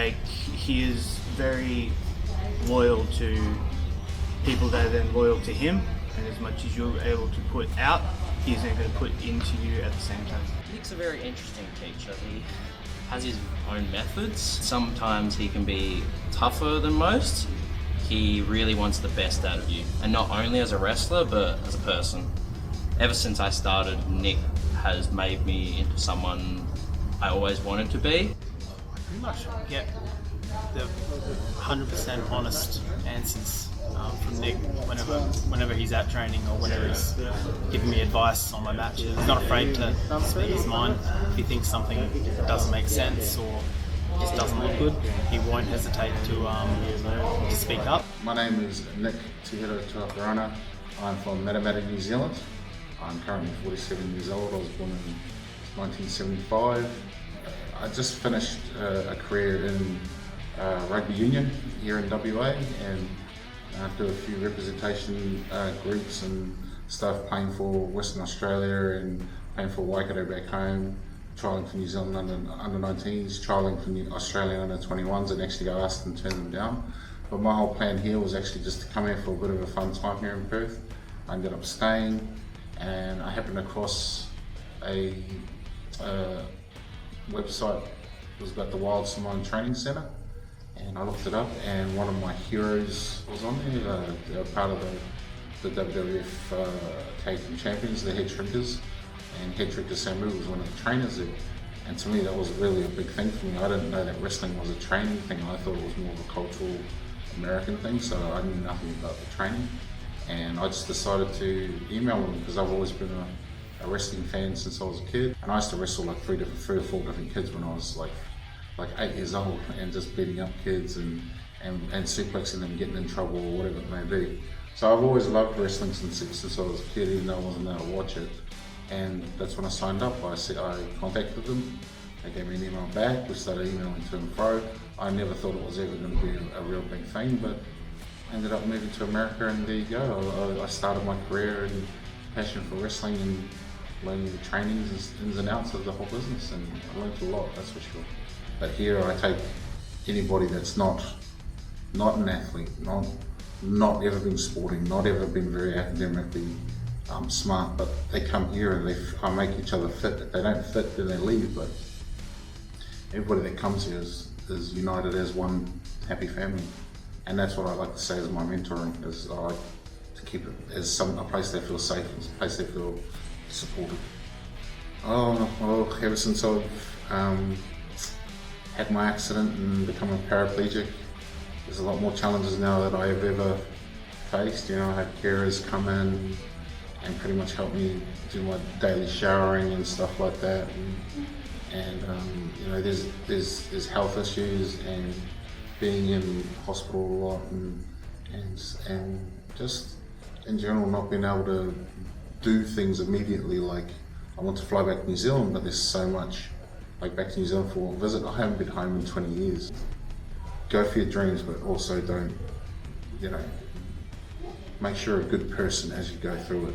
like he is very loyal to people that are then loyal to him, and as much as you're able to put out, he's then going to put into you at the same time. Nick's a very interesting teacher. He has his own methods. Sometimes he can be tougher than most. He really wants the best out of you, and not only as a wrestler but as a person. Ever since I started, Nick has made me into someone I always wanted to be. I pretty much get the 100% honest answers from Nick whenever he's at training or whenever he's giving me advice on my matches. He's not afraid to speak his mind. If he thinks something doesn't make sense or just doesn't look good, he won't hesitate to speak up. My name is Nick Tuhiro Tuakarana. I'm from Matamata, New Zealand. I'm currently 47 years old. I was born in 1975. I just finished a career in rugby union here in WA, and after a few representation groups and stuff, playing for Western Australia and playing for Waikato back home, trialling for New Zealand under 19s, trialling for New Australian under 21s, and actually got asked and turned them down. But my whole plan here was actually just to come here for a bit of a fun time here in Perth. I ended up staying, and I happened across a website. It was about the Wild Samoan Training Centre, and I looked it up, and one of my heroes was on there. They were part of the WWF Tag Team Champions, the Head Shrinkers, and Head Shrinker Samu was one of the trainers there. And to me, that was really a big thing for me. I didn't know that wrestling was a training thing. I thought it was more of a cultural American thing, so I knew nothing about the training. And I just decided to email them because I've always been a wrestling fan since I was a kid. And I used to wrestle like three or four different kids when I was like 8 years old, and just beating up kids and suplexing them, getting in trouble or whatever it may be. So I've always loved wrestling since I was a kid, even though I wasn't there to watch it. And that's when I signed up. I contacted them. They gave me an email back. We started emailing to and fro. I never thought it was ever going to be a real big thing, but I ended up moving to America, and there you go. I started my career in passion for wrestling and learning the trainings, ins and outs of the whole business, and I learned a lot, that's for sure. But here I take anybody that's not an athlete, not ever been sporting, not ever been very academically smart, but they come here and I make each other fit. If they don't fit, then they leave, but everybody that comes here is united as one happy family. And that's what I like to say as my mentoring, is I like to keep it as a place they feel safe, a place they feel supported. Oh, well, ever since I've had my accident and become a paraplegic, there's a lot more challenges now that I have ever faced. You know, I had carers come in and pretty much help me do my daily showering and stuff like that. And you know, there's health issues and being in hospital a lot, and just in general not being able to do things immediately. Like, I want to fly back to New Zealand, but there's so much, like back to New Zealand for a visit. I haven't been home in 20 years. Go for your dreams, but also don't, you know, make sure you're a good person as you go through it.